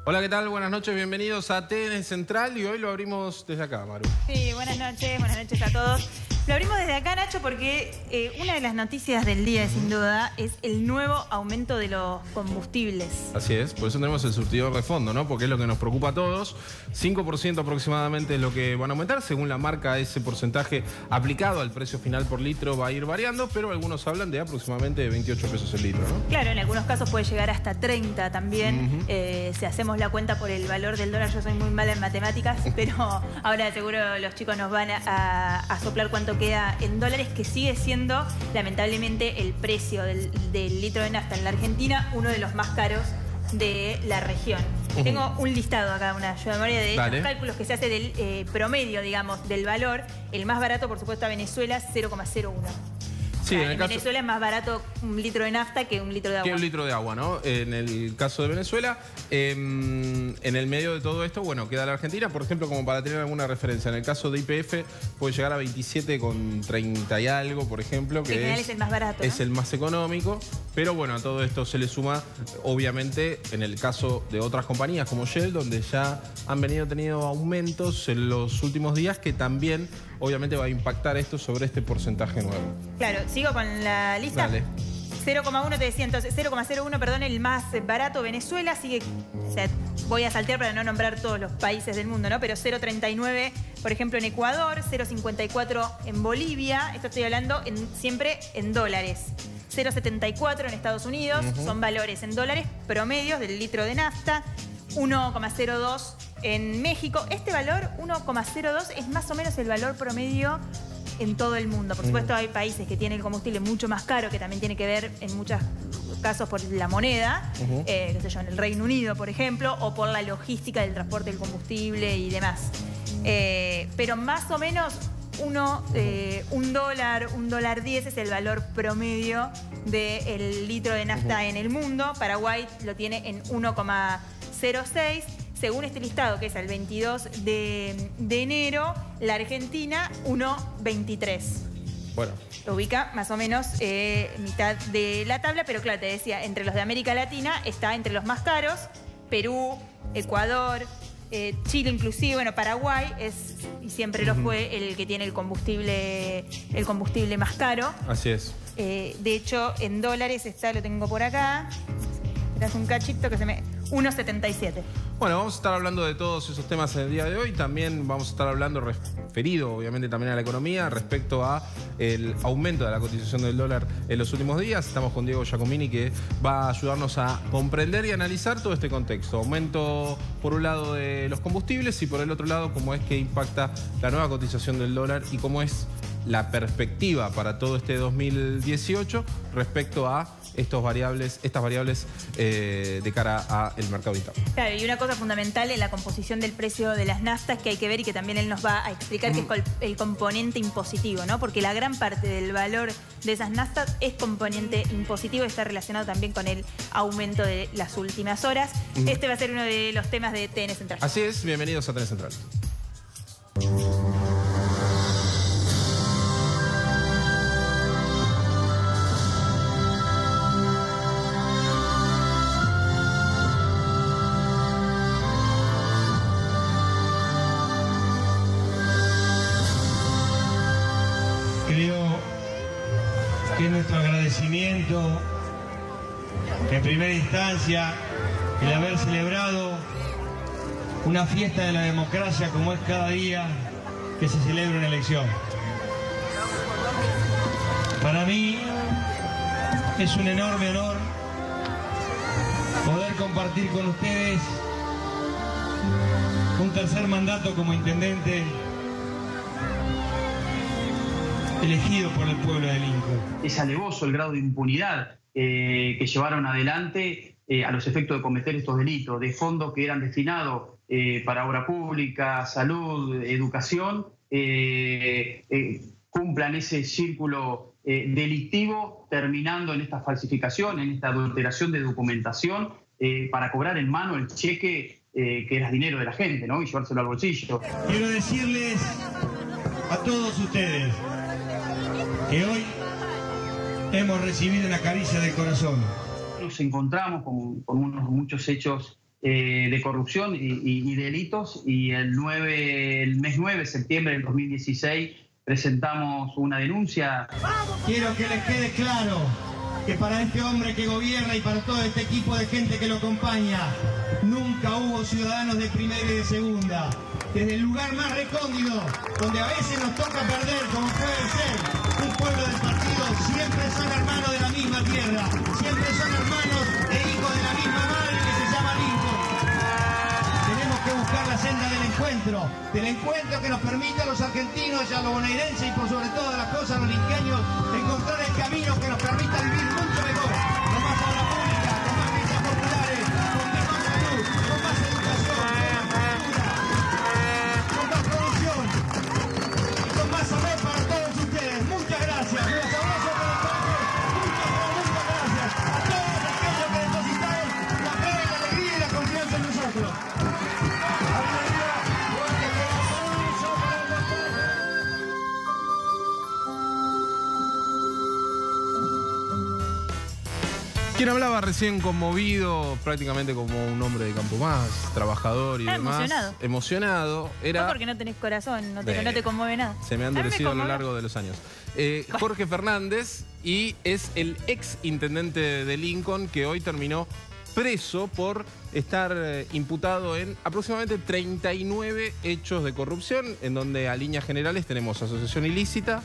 Hola, ¿qué tal? Buenas noches, bienvenidos a TN Central y hoy lo abrimos desde acá, Maru. Sí, buenas noches a todos. Lo abrimos desde acá, Nacho, porque una de las noticias del día, sin duda, es el nuevo aumento de los combustibles. Así es, por eso tenemos el surtidor de fondo, ¿no? Porque es lo que nos preocupa a todos. 5% aproximadamente es lo que van a aumentar. Según la marca, ese porcentaje aplicado al precio final por litro va a ir variando, pero algunos hablan de aproximadamente 28 pesos el litro, ¿no? Claro, en algunos casos puede llegar hasta 30 también. Si hacemos la cuenta por el valor del dólar, yo soy muy mala en matemáticas, pero ahora seguro los chicos nos van a soplar cuánto queda en dólares, que sigue siendo lamentablemente el precio del litro de nafta en la Argentina uno de los más caros de la región. Tengo un listado acá, una ayuda de memoria de estos cálculos que se hace del promedio, digamos, del valor. El más barato, por supuesto, a Venezuela, 0,01. Sí, o sea, en Venezuela es más barato un litro de nafta que un litro de agua. Que un litro de agua, ¿no? En el caso de Venezuela, en el medio de todo esto, bueno, queda la Argentina, por ejemplo, como para tener alguna referencia. En el caso de YPF puede llegar a 27,30 y algo, por ejemplo, que en general es el más barato, ¿no? Es el más económico, pero bueno, a todo esto se le suma, obviamente, en el caso de otras compañías como Shell, donde ya han venido teniendo aumentos en los últimos días, que también, obviamente, va a impactar esto sobre este porcentaje nuevo. Claro, sigo con la lista. Dale. 0,1 te decía entonces, 0,01, perdón, el más barato, Venezuela, sigue, o sea, voy a saltear para no nombrar todos los países del mundo, ¿no? Pero 0,39, por ejemplo, en Ecuador, 0,54 en Bolivia, esto estoy hablando siempre en dólares. 0,74 en Estados Unidos, son valores en dólares promedios del litro de nafta. 1,02 en México. Este valor, 1,02, es más o menos el valor promedio en todo el mundo. Por supuesto, hay países que tienen el combustible mucho más caro, que también tiene que ver en muchos casos por la moneda, qué sé yo, en el Reino Unido, por ejemplo, o por la logística del transporte del combustible y demás. Pero más o menos un dólar, $1.10 es el valor promedio del litro de nafta en el mundo. Paraguay lo tiene en 1,06. Según este listado, que es el 22 de enero, la Argentina, 1,23. Bueno. Lo ubica más o menos mitad de la tabla, pero claro, te decía, entre los de América Latina está entre los más caros. Perú, Ecuador, Chile inclusive, bueno, Paraguay es, y siempre lo fue, el que tiene el combustible más caro. Así es. De hecho, en dólares está, lo tengo por acá. Es un cachito que se me... 1,77. Bueno, vamos a estar hablando de todos esos temas en el día de hoy. También vamos a estar hablando, referido obviamente también a la economía, respecto a el aumento de la cotización del dólar en los últimos días. Estamos con Diego Giacomini, que va a ayudarnos a comprender y analizar todo este contexto. Aumento, por un lado, de los combustibles y por el otro lado, cómo es que impacta la nueva cotización del dólar y cómo es la perspectiva para todo este 2018 respecto a estas variables de cara al mercado interno. Claro, y una cosa fundamental en la composición del precio de las naftas que hay que ver y que también él nos va a explicar, que es el componente impositivo, ¿no? Porque la gran parte del valor de esas naftas es componente impositivo y está relacionado también con el aumento de las últimas horas. Este va a ser uno de los temas de TN Central. Así es, bienvenidos a TN Central. Creo que nuestro agradecimiento, en primera instancia, el haber celebrado una fiesta de la democracia como es cada día que se celebra una elección. Para mí es un enorme honor poder compartir con ustedes un tercer mandato como intendente elegido por el pueblo de Lincoln. Es alevoso el grado de impunidad que llevaron adelante a los efectos de cometer estos delitos, de fondos que eran destinados para obra pública, salud, educación, cumplan ese círculo delictivo, terminando en esta falsificación, en esta adulteración de documentación, para cobrar en mano el cheque que era dinero de la gente, ¿no? Y llevárselo al bolsillo. Quiero decirles a todos ustedes que hoy hemos recibido una caricia del corazón. Nos encontramos con muchos hechos de corrupción y delitos, y el mes 9 de septiembre del 2016 presentamos una denuncia. Quiero que les quede claro que para este hombre que gobierna y para todo este equipo de gente que lo acompaña, nunca hubo ciudadanos de primera y de segunda. Desde el lugar más recóndito, donde a veces nos toca perder, como puede ser un pueblo del partido, siempre son hermanos de la misma tierra, siempre son hermanos e hijos de la misma madre que se llama Lincoln. Tenemos que buscar la senda del encuentro que nos permita a los argentinos y a los bonaerenses y por sobre todas las cosas a los linqueños encontrar el camino que nos permita vivir mucho mejor, con más obra pública, con más villas populares, con mejor salud, con más educación, con más producción y con más saber para todos ustedes. Muchas gracias. Los abrazos para el muchas gracias a todos aquellos que depositaron la fe, la alegría y la confianza en nosotros. Quien hablaba recién conmovido, prácticamente como un hombre de campo más, trabajador y demás. Emocionado. Era... No porque no tenés corazón, no te conmueve nada. Se me ha endurecido a lo largo de los años. Jorge Fernández, y es el ex intendente de Lincoln que hoy terminó preso por estar imputado en aproximadamente 39 hechos de corrupción, en donde a líneas generales tenemos asociación ilícita,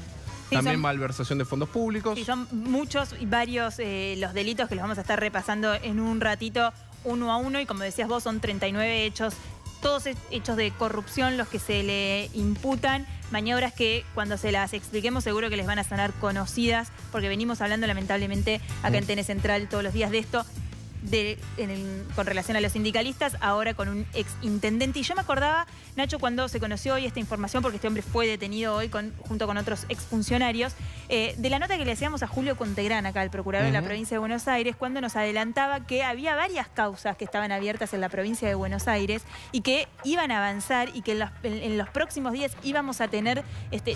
sí, también malversación de fondos públicos. Sí, son muchos y varios los delitos que los vamos a estar repasando en un ratito uno a uno, y como decías vos, son 39 hechos, todos hechos de corrupción los que se le imputan, maniobras que cuando se las expliquemos seguro que les van a sonar conocidas, porque venimos hablando lamentablemente acá en TN Central todos los días de esto. Con relación a los sindicalistas, ahora con un ex intendente. Y yo me acordaba, Nacho, cuando se conoció hoy esta información, porque este hombre fue detenido hoy junto con otros exfuncionarios, de la nota que le hacíamos a Julio Contegrán, acá el procurador de la provincia de Buenos Aires, cuando nos adelantaba que había varias causas que estaban abiertas en la provincia de Buenos Aires y que iban a avanzar, y que en los próximos días íbamos a tener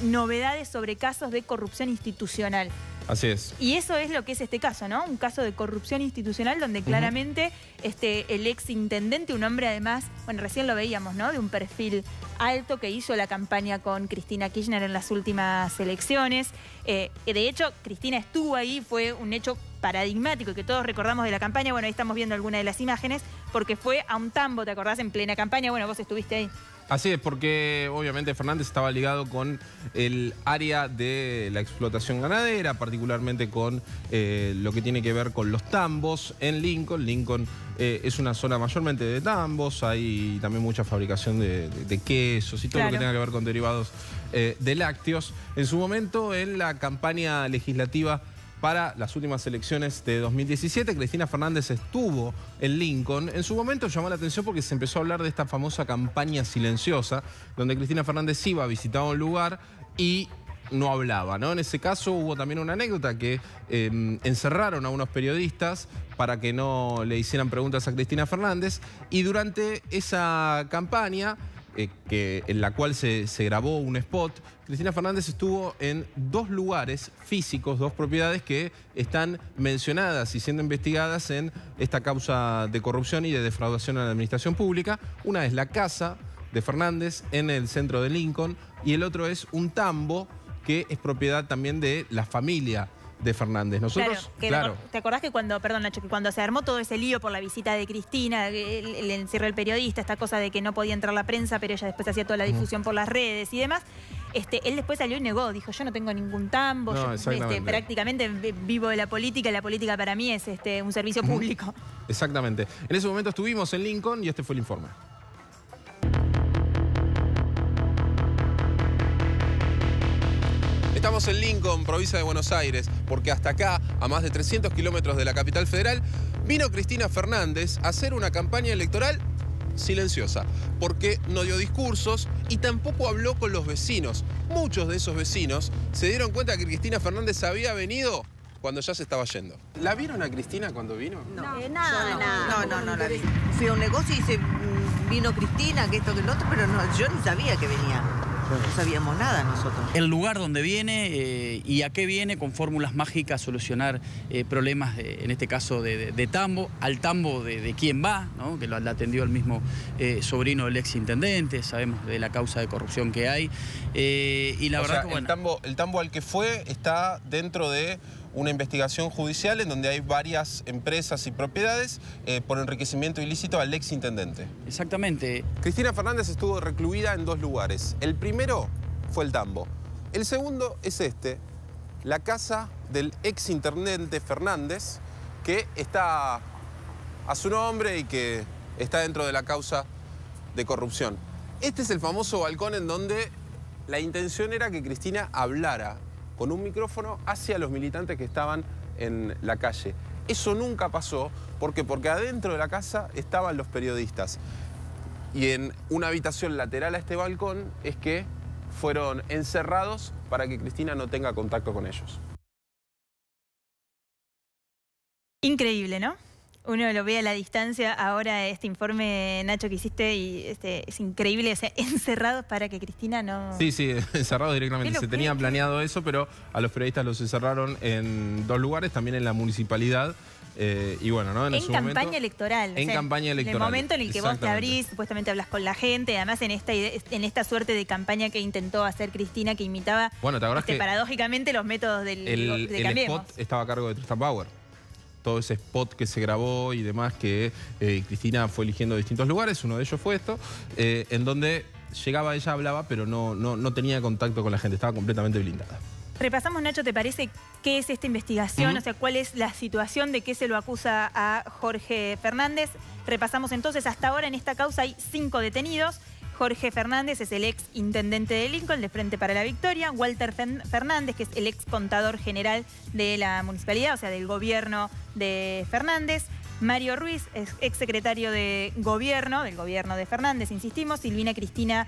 novedades sobre casos de corrupción institucional. Así es. Y eso es lo que es este caso, ¿no? Un caso de corrupción institucional donde claramente el ex intendente, un hombre además, bueno, recién lo veíamos, ¿no? De un perfil alto, que hizo la campaña con Cristina Kirchner en las últimas elecciones. De hecho, Cristina estuvo ahí, fue un hecho paradigmático que todos recordamos de la campaña. Bueno, ahí estamos viendo algunas de las imágenes, porque fue a un tambo, ¿te acordás? En plena campaña. Bueno, vos estuviste ahí. Así es, porque obviamente Fernández estaba ligado con el área de la explotación ganadera, particularmente con lo que tiene que ver con los tambos en Lincoln. Lincoln es una zona mayormente de tambos, hay también mucha fabricación de quesos y todo lo que tenga que ver con derivados de lácteos. En su momento, en la campaña legislativa para las últimas elecciones de 2017, Cristina Fernández estuvo en Lincoln. En su momento llamó la atención porque se empezó a hablar de esta famosa campaña silenciosa, donde Cristina Fernández iba a visitar un lugar y no hablaba, ¿no? En ese caso hubo también una anécdota que encerraron a unos periodistas para que no le hicieran preguntas a Cristina Fernández, y durante esa campaña, en la cual se grabó un spot, Cristina Fernández estuvo en dos lugares físicos, dos propiedades que están mencionadas y siendo investigadas en esta causa de corrupción y de defraudación a la administración pública. Una es la casa de Fernández en el centro de Lincoln, y el otro es un tambo que es propiedad también de la familia de Fernández. Nosotros, claro. ¿Te acordás que perdón Nacho, que cuando se armó todo ese lío por la visita de Cristina, el encierro del periodista, esta cosa de que no podía entrar la prensa, pero ella después hacía toda la difusión por las redes y demás, él después salió y negó, dijo, yo no tengo ningún tambo, no, yo prácticamente vivo de la política, y la política para mí es un servicio público. Exactamente. En ese momento estuvimos en Lincoln y este fue el informe. Estamos en Lincoln, provincia de Buenos Aires, porque hasta acá, a más de 300 kilómetros de la capital federal, vino Cristina Fernández a hacer una campaña electoral silenciosa, porque no dio discursos y tampoco habló con los vecinos. Muchos de esos vecinos se dieron cuenta que Cristina Fernández había venido cuando ya se estaba yendo. ¿La vieron a Cristina cuando vino? No, no la vi. Fui a un negocio y vino Cristina, que esto, que lo otro, pero no, yo ni sabía que venía. No sabíamos nada nosotros. El lugar donde viene y a qué viene con fórmulas mágicas solucionar problemas, en este caso de Tambo, al Tambo de quién va, ¿no? Que lo atendió el mismo sobrino del ex intendente, sabemos de la causa de corrupción que hay. Y la verdad que, bueno, el Tambo al que fue está dentro de una investigación judicial en donde hay varias empresas y propiedades por enriquecimiento ilícito al ex intendente. Exactamente. Cristina Fernández estuvo recluida en 2 lugares. El primero fue el Tambo. El segundo es la casa del ex intendente Fernández, que está a su nombre y que está dentro de la causa de corrupción. Este es el famoso balcón en donde la intención era que Cristina hablara con un micrófono hacia los militantes que estaban en la calle. Eso nunca pasó. ¿Por qué? Porque adentro de la casa estaban los periodistas. Y en una habitación lateral a este balcón es que fueron encerrados para que Cristina no tenga contacto con ellos. Increíble, ¿no? Uno lo ve a la distancia, ahora este informe, Nacho, que hiciste, y es increíble, o sea, encerrados para que Cristina no... Sí, encerrados directamente. Se tenía planeado eso, pero a los periodistas los encerraron en 2 lugares, también en la municipalidad. Y bueno, ¿no? En campaña electoral. En campaña electoral. En el momento en el que vos te abrís, supuestamente hablas con la gente, además en esta suerte de campaña que intentó hacer Cristina, que imitaba, bueno, ¿te acordás que paradójicamente, los métodos de el Cambiemos? spot estaba a cargo de Tristan Bauer. Todo ese spot que se grabó y demás que Cristina fue eligiendo de distintos lugares, uno de ellos fue esto, en donde llegaba, ella hablaba, pero no tenía contacto con la gente, estaba completamente blindada. Repasamos, Nacho, ¿te parece qué es esta investigación? O sea, ¿cuál es la situación de qué se lo acusa a Jorge Fernández? Repasamos entonces, hasta ahora en esta causa hay 5 detenidos. Jorge Fernández es el ex intendente de Lincoln, de Frente para la Victoria. Walter Fernández, que es el ex contador general de la municipalidad, o sea, del gobierno de Fernández. Mario Ruiz, es ex secretario de gobierno, del gobierno de Fernández, insistimos. Silvina Cristina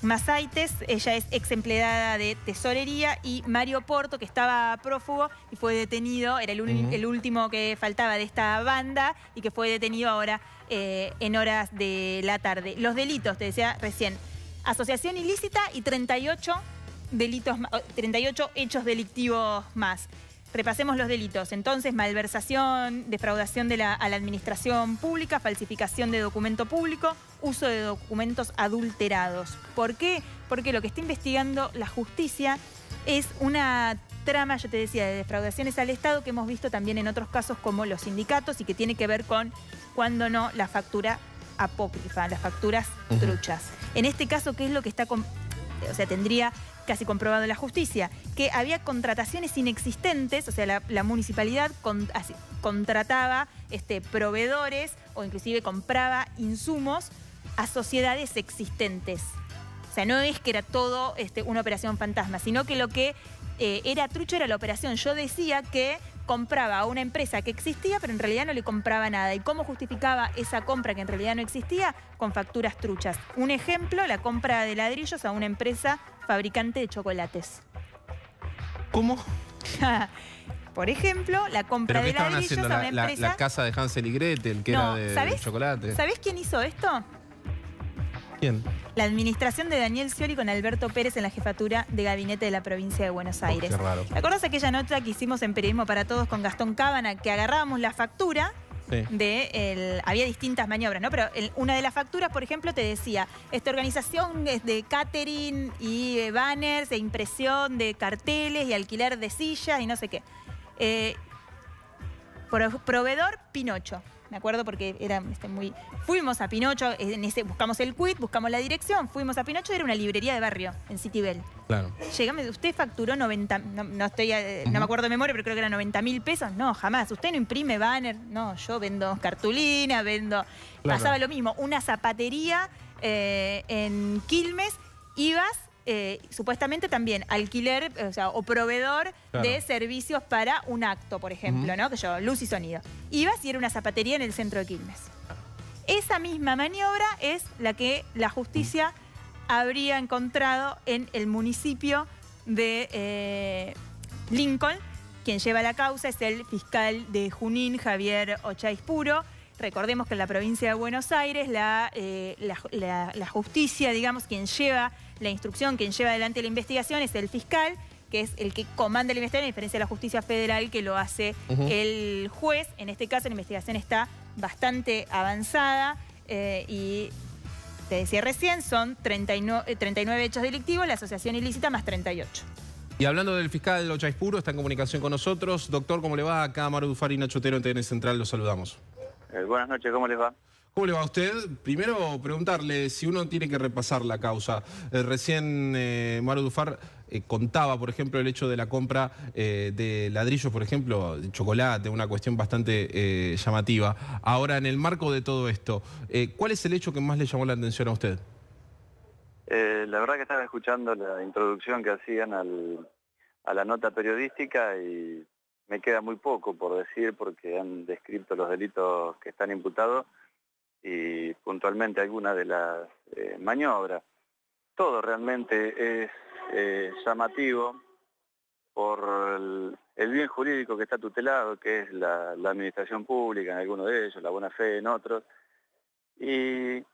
Masaites, ella es ex empleada de tesorería. Y Mario Porto, que estaba prófugo y fue detenido, era el último que faltaba de esta banda y que fue detenido ahora en horas de la tarde. Los delitos, te decía recién, asociación ilícita y 38 hechos delictivos más. Repasemos los delitos. Entonces, malversación, defraudación a la administración pública, falsificación de documento público, uso de documentos adulterados. ¿Por qué? Porque lo que está investigando la justicia es una trama, yo te decía, de defraudaciones al Estado que hemos visto también en otros casos como los sindicatos y que tiene que ver con, cuando no, la factura apócrifa, las facturas truchas. En este caso, ¿qué es lo que está... O sea, tendría casi comprobado la justicia, que había contrataciones inexistentes, o sea, la municipalidad contrataba proveedores o inclusive compraba insumos a sociedades existentes. O sea, no es que era todo una operación fantasma, sino que lo que era trucho era la operación. Yo decía que compraba a una empresa que existía, pero en realidad no le compraba nada. ¿Y cómo justificaba esa compra que en realidad no existía? Con facturas truchas. Un ejemplo, la compra de ladrillos a una empresa fabricante de chocolates. ¿Cómo? Por ejemplo, la compra de ladrillos a una empresa... La casa de Hansel y Gretel, que era de chocolate. ¿Sabés quién hizo esto? ¿Quién? La administración de Daniel Scioli con Alberto Pérez en la jefatura de gabinete de la provincia de Buenos Aires. Qué raro. ¿Te acordás aquella nota que hicimos en Periodismo para Todos con Gastón Cábana, que agarrábamos la factura? Sí. Había distintas maniobras, ¿no? Pero una de las facturas, por ejemplo, te decía, esta organización es de catering y banners, de impresión de carteles y alquiler de sillas y no sé qué. Proveedor Pinocho. Me acuerdo porque era muy... Fuimos a Pinocho, buscamos el quit, buscamos la dirección, fuimos a Pinocho, era una librería de barrio, en Citibel. Claro. Llegamos, usted facturó 90, no me acuerdo de memoria, pero creo que eran 90.000 pesos. No, jamás. Usted no imprime banner. No, yo vendo cartulina, vendo... Claro. Pasaba lo mismo. Una zapatería en Quilmes, ibas... supuestamente también alquiler, o proveedor de servicios para un acto, por ejemplo, ¿no? Que yo, luz y sonido. Ibas y era una zapatería en el centro de Quilmes. Esa misma maniobra es la que la justicia habría encontrado en el municipio de Lincoln. Quien lleva la causa es el fiscal de Junín, Javier Ochaiz Puro. Recordemos que en la provincia de Buenos Aires la justicia, digamos, quien lleva la instrucción, quien lleva adelante la investigación es el fiscal, que es el que comanda la investigación, a diferencia de la justicia federal que lo hace el juez. En este caso la investigación está bastante avanzada y te decía recién, son 39 hechos delictivos, la asociación ilícita más 38. Y hablando del fiscal Ocha Ispuro, está en comunicación con nosotros. Doctor, ¿cómo le va? Acá Maru Dufar y Nacho Otero en TN Central, los saludamos. Buenas noches, ¿cómo les va? ¿Cómo le va a usted? Primero, preguntarle si uno tiene que repasar la causa. Recién Maru Dufar contaba, por ejemplo, el hecho de la compra de ladrillos, por ejemplo, de chocolate, una cuestión bastante llamativa. Ahora, en el marco de todo esto, ¿cuál es el hecho que más le llamó la atención a usted? La verdad que estaba escuchando la introducción que hacían a la nota periodística y me queda muy poco por decir porque han descrito los delitos que están imputados y puntualmente algunas de las maniobras. Todo realmente es llamativo por el bien jurídico que está tutelado, que es la administración pública en algunos de ellos, la buena fe en otros, y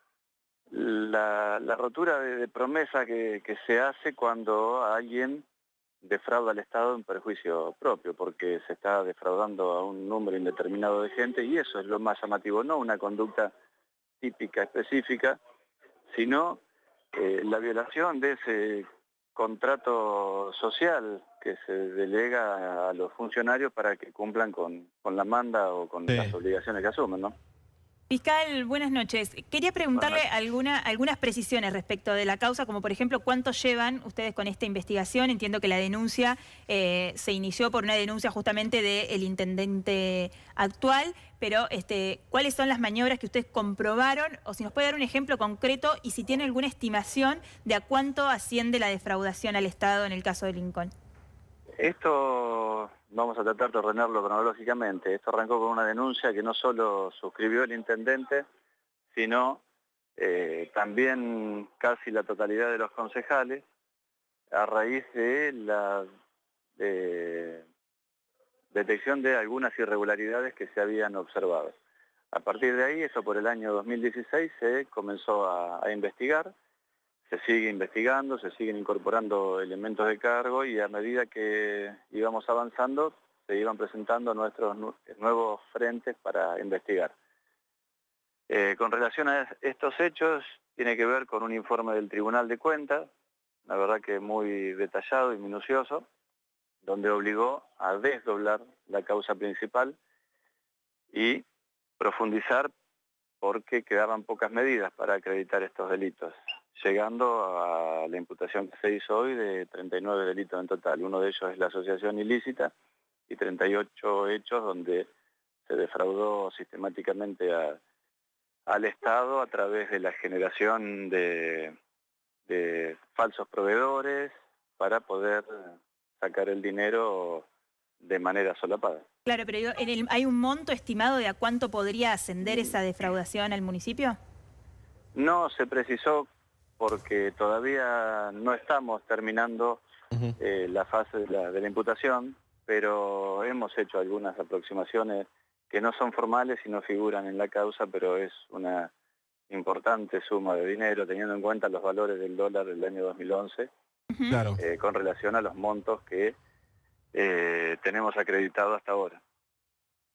la rotura de promesa que se hace cuando alguien defrauda al Estado en perjuicio propio, porque se está defraudando a un número indeterminado de gente y eso es lo más llamativo, no una conducta típica, específica, sino la violación de ese contrato social que se delega a los funcionarios para que cumplan con la manda o con las obligaciones que asumen, ¿no? Fiscal, buenas noches. Quería preguntarle algunas precisiones respecto de la causa, como por ejemplo, ¿cuánto llevan ustedes con esta investigación? Entiendo que la denuncia se inició por una denuncia justamente del intendente actual, pero ¿cuáles son las maniobras que ustedes comprobaron? O si nos puede dar un ejemplo concreto y si tiene alguna estimación de a cuánto asciende la defraudación al Estado en el caso de Lincoln. Esto vamos a tratar de ordenarlo cronológicamente. Esto arrancó con una denuncia que no solo suscribió el intendente, sino también casi la totalidad de los concejales, a raíz de la detección de algunas irregularidades que se habían observado. A partir de ahí, eso por el año 2016, se comenzó a investigar. Se sigue investigando, se siguen incorporando elementos de cargo y a medida que íbamos avanzando se iban presentando nuestros nuevos frentes para investigar. Con relación a estos hechos, tiene que ver con un informe del Tribunal de Cuentas, la verdad que muy detallado y minucioso, donde obligó a desdoblar la causa principal y profundizar porque quedaban pocas medidas para acreditar estos delitos, llegando a la imputación que se hizo hoy de 39 delitos en total. Uno de ellos es la asociación ilícita y 38 hechos donde se defraudó sistemáticamente al Estado a través de la generación de falsos proveedores para poder sacar el dinero de manera solapada. Claro, pero ¿hay un monto estimado de a cuánto podría ascender esa defraudación al municipio? No se precisó porque todavía no estamos terminando la fase de la imputación, pero hemos hecho algunas aproximaciones que no son formales y no figuran en la causa, pero es una importante suma de dinero, teniendo en cuenta los valores del dólar del año 2011, Claro. Con relación a los montos que tenemos acreditado hasta ahora.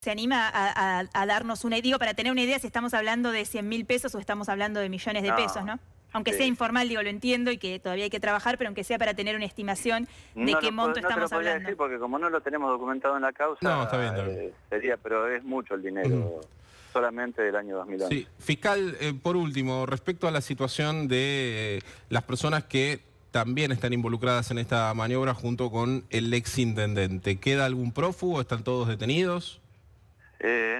¿Se anima a darnos una idea, para tener una idea si estamos hablando de 100.000 pesos o estamos hablando de millones de pesos, ¿no? Aunque sea informal, digo, lo entiendo y que todavía hay que trabajar, pero aunque sea para tener una estimación de qué monto estamos hablando. Decir porque como no lo tenemos documentado en la causa, está bien. Sería, pero es mucho el dinero, solamente del año 2011. Sí. Fiscal, por último, respecto a la situación de las personas que también están involucradas en esta maniobra junto con el exintendente, ¿queda algún prófugo? ¿Están todos detenidos?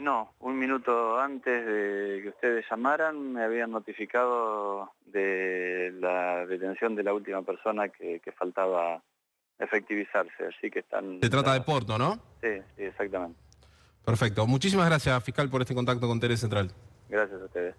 No, un minuto antes de que ustedes llamaran me habían notificado de la detención de la última persona que faltaba efectivizarse, así que están... Se trata de Porto, ¿no? Sí, exactamente. Perfecto. Muchísimas gracias, fiscal, por este contacto con TN Central. Gracias a ustedes.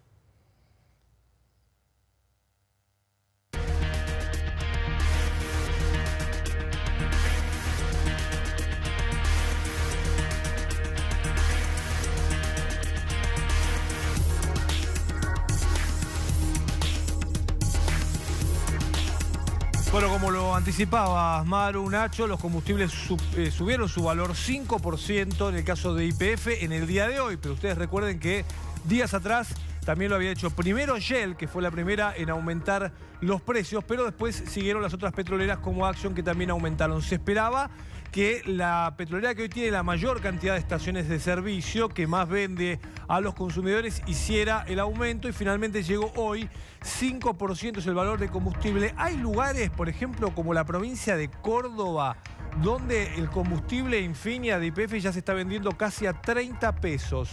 Bueno, como lo anticipaba Maru, Nacho, los combustibles subieron su valor 5% en el caso de YPF en el día de hoy. Pero ustedes recuerden que días atrás también lo había hecho primero Shell, que fue la primera en aumentar los precios, pero después siguieron las otras petroleras como Action, que también aumentaron. Se esperaba que la petrolera que hoy tiene la mayor cantidad de estaciones de servicio, que más vende a los consumidores, hiciera el aumento y finalmente llegó hoy. 5% es el valor de combustible. Hay lugares, por ejemplo, como la provincia de Córdoba, donde el combustible Infinia de YPF ya se está vendiendo casi a 30 pesos.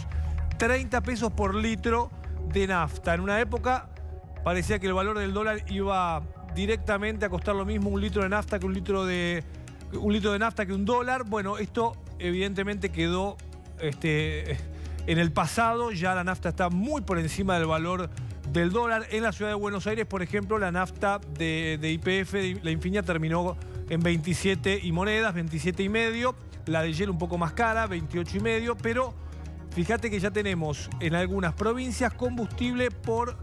30 pesos por litro de nafta. En una época parecía que el valor del dólar iba directamente a costar lo mismo un litro de nafta que un litro de nafta que un dólar. Bueno, esto evidentemente quedó en el pasado. Ya la nafta está muy por encima del valor del dólar. En la ciudad de Buenos Aires, por ejemplo, la nafta de YPF, la Infinia, terminó en 27 y monedas, 27 y medio. La de Shell un poco más cara, 28 y medio. Pero fíjate que ya tenemos en algunas provincias combustible por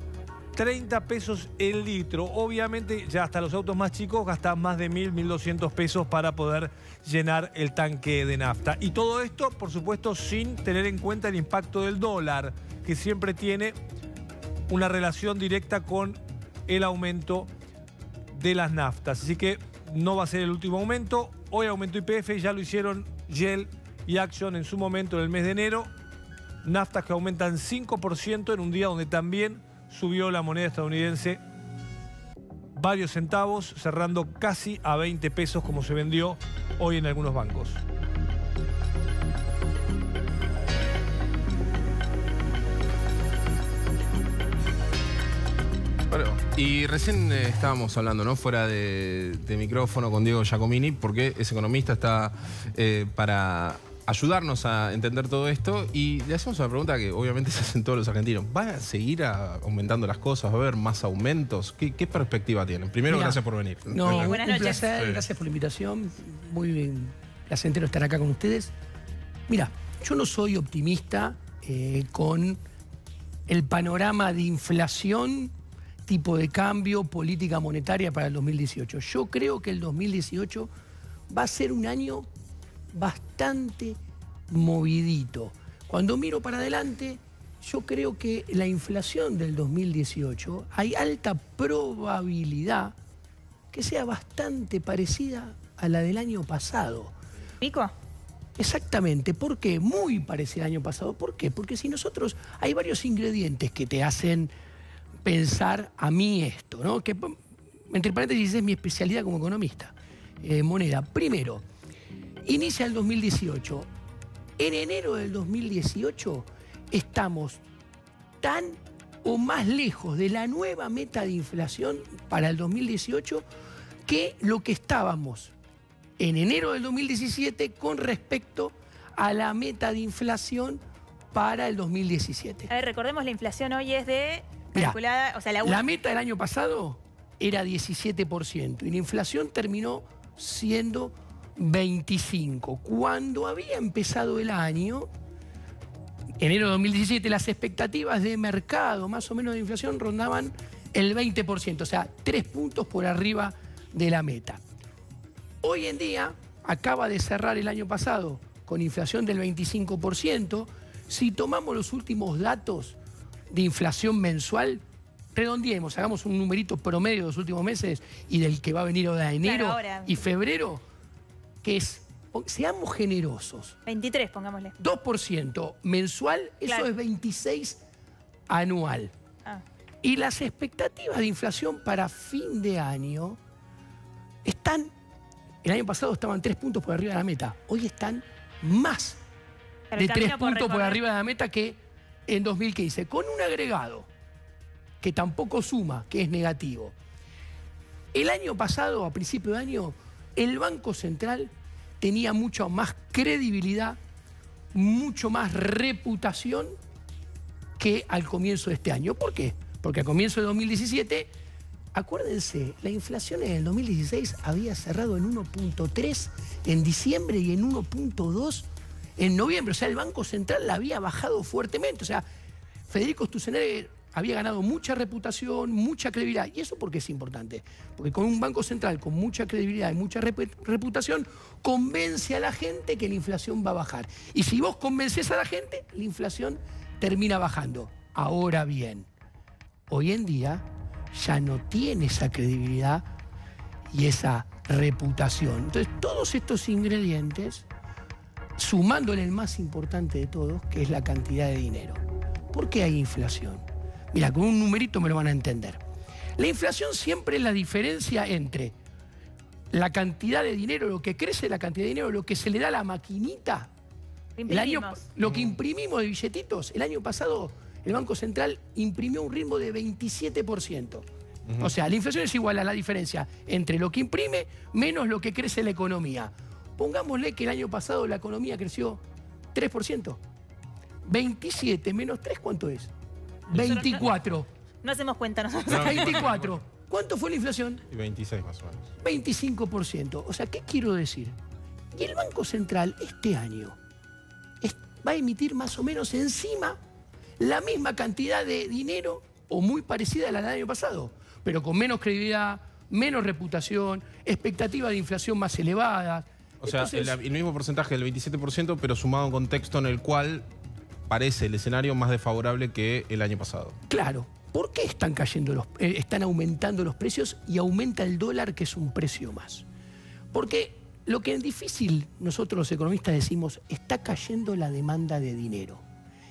30 pesos el litro. Obviamente ya hasta los autos más chicos gastan más de 1.000, 1.200 pesos para poder llenar el tanque de nafta. Y todo esto, por supuesto, sin tener en cuenta el impacto del dólar, que siempre tiene una relación directa con el aumento de las naftas. Así que no va a ser el último aumento. Hoy aumentó YPF, ya lo hicieron Shell y Action en su momento en el mes de enero. Naftas que aumentan 5% en un día donde también subió la moneda estadounidense varios centavos, cerrando casi a 20 pesos como se vendió hoy en algunos bancos. Bueno, y recién estábamos hablando, ¿no? Fuera de micrófono con Diego Giacomini, porque es economista, está para ayudarnos a entender todo esto, y le hacemos una pregunta que obviamente se hacen todos los argentinos. ¿Van a seguir aumentando las cosas? ¿Va a haber más aumentos? ¿Qué perspectiva tienen? Primero, gracias por venir. No, buenas noches. Un placer, gracias por la invitación. Muy bien, placentero estar acá con ustedes. Mira, yo no soy optimista con el panorama de inflación, tipo de cambio, política monetaria para el 2018. Yo creo que el 2018 va a ser un año bastante movidito. Cuando miro para adelante, yo creo que la inflación del 2018 hay alta probabilidad que sea bastante parecida a la del año pasado. ¿Pico? Exactamente. ¿Por qué? Muy parecida al año pasado. ¿Por qué? Porque si nosotros... Hay varios ingredientes que te hacen pensar a mí esto, ¿no? Que, entre paréntesis, es mi especialidad como economista. Moneda. Primero, inicia el 2018. En enero del 2018 estamos tan o más lejos de la nueva meta de inflación para el 2018 que lo que estábamos en enero del 2017 con respecto a la meta de inflación para el 2017. A ver, recordemos, la inflación hoy es de... Mirá, calculada, o sea, la meta del año pasado era 17% y la inflación terminó siendo 25%. Cuando había empezado el año, enero de 2017, las expectativas de mercado, más o menos de inflación, rondaban el 20%, o sea, 3 puntos por arriba de la meta. Hoy en día, acaba de cerrar el año pasado con inflación del 25%. Si tomamos los últimos datos de inflación mensual, redondeemos, hagamos un numerito promedio de los últimos meses y del que va a venir ahora de enero y febrero, que es, seamos generosos. 23, pongámosle. 2% mensual, eso es 26 anual. Y las expectativas de inflación para fin de año están, el año pasado estaban 3 puntos por arriba de la meta, hoy están más de 3 puntos por arriba de la meta que en 2015, con un agregado que tampoco suma, que es negativo. El año pasado, a principio de año, el Banco Central tenía mucha más credibilidad, mucho más reputación que al comienzo de este año. ¿Por qué? Porque al comienzo de 2017, acuérdense, la inflación en el 2016 había cerrado en 1.3 en diciembre y en 1.2 en noviembre. O sea, el Banco Central la había bajado fuertemente. O sea, Federico Sturzenegger había ganado mucha reputación, mucha credibilidad. ¿Y eso por qué es importante? Porque con un Banco Central con mucha credibilidad y mucha reputación, convence a la gente que la inflación va a bajar. Y si vos convences a la gente, la inflación termina bajando. Ahora bien, hoy en día ya no tiene esa credibilidad y esa reputación. Entonces, todos estos ingredientes, sumándole el más importante de todos, que es la cantidad de dinero. ¿Por qué hay inflación? Mira, con un numerito me lo van a entender. La inflación siempre es la diferencia entre la cantidad de dinero, lo que crece la cantidad de dinero, lo que se le da a la maquinita. Lo que imprimimos de billetitos. El año pasado el Banco Central imprimió un ritmo de 27%. O sea, la inflación es igual a la diferencia entre lo que imprime menos lo que crece la economía. Pongámosle que el año pasado la economía creció 3%. 27 menos 3, ¿cuánto es? 24. No hacemos cuenta nosotros. 24. ¿Cuánto fue la inflación? 26 más o menos. 25%. O sea, ¿qué quiero decir? Y el Banco Central este año va a emitir más o menos encima la misma cantidad de dinero o muy parecida a la del año pasado, pero con menos credibilidad, menos reputación, expectativa de inflación más elevada. O sea, entonces, el mismo porcentaje del 27%, pero sumado a un contexto en el cual parece el escenario más desfavorable que el año pasado. Claro. ¿Por qué están aumentando los precios y aumenta el dólar, que es un precio más? Porque lo que es difícil, nosotros los economistas decimos, está cayendo la demanda de dinero.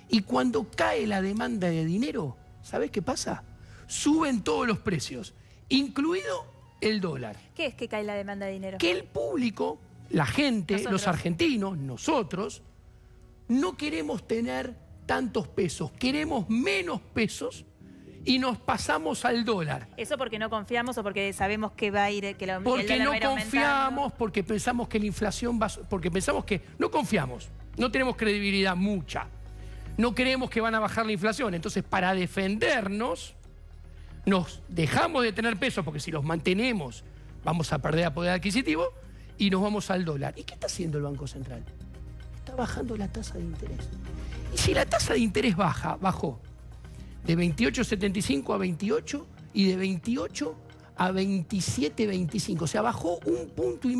Y cuando cae la demanda de dinero, ¿sabés qué pasa? Suben todos los precios, incluido el dólar. ¿Qué es que cae la demanda de dinero? Que el público, la gente, los argentinos, nosotros, no queremos tener tantos pesos, queremos menos pesos y nos pasamos al dólar. ¿Eso porque no confiamos o porque sabemos que va a ir, que el dólar porque no va a ir confiamos, porque pensamos que la inflación va, porque pensamos que no confiamos, no tenemos credibilidad mucha, no creemos que van a bajar la inflación. Entonces, para defendernos, nos dejamos de tener pesos, porque si los mantenemos vamos a perder poder adquisitivo y nos vamos al dólar. ¿Y qué está haciendo el Banco Central? Está bajando la tasa de interés. Y si la tasa de interés bajó de 28,75 a 28 y de 28 a 27,25. O sea, bajó 1,5 puntos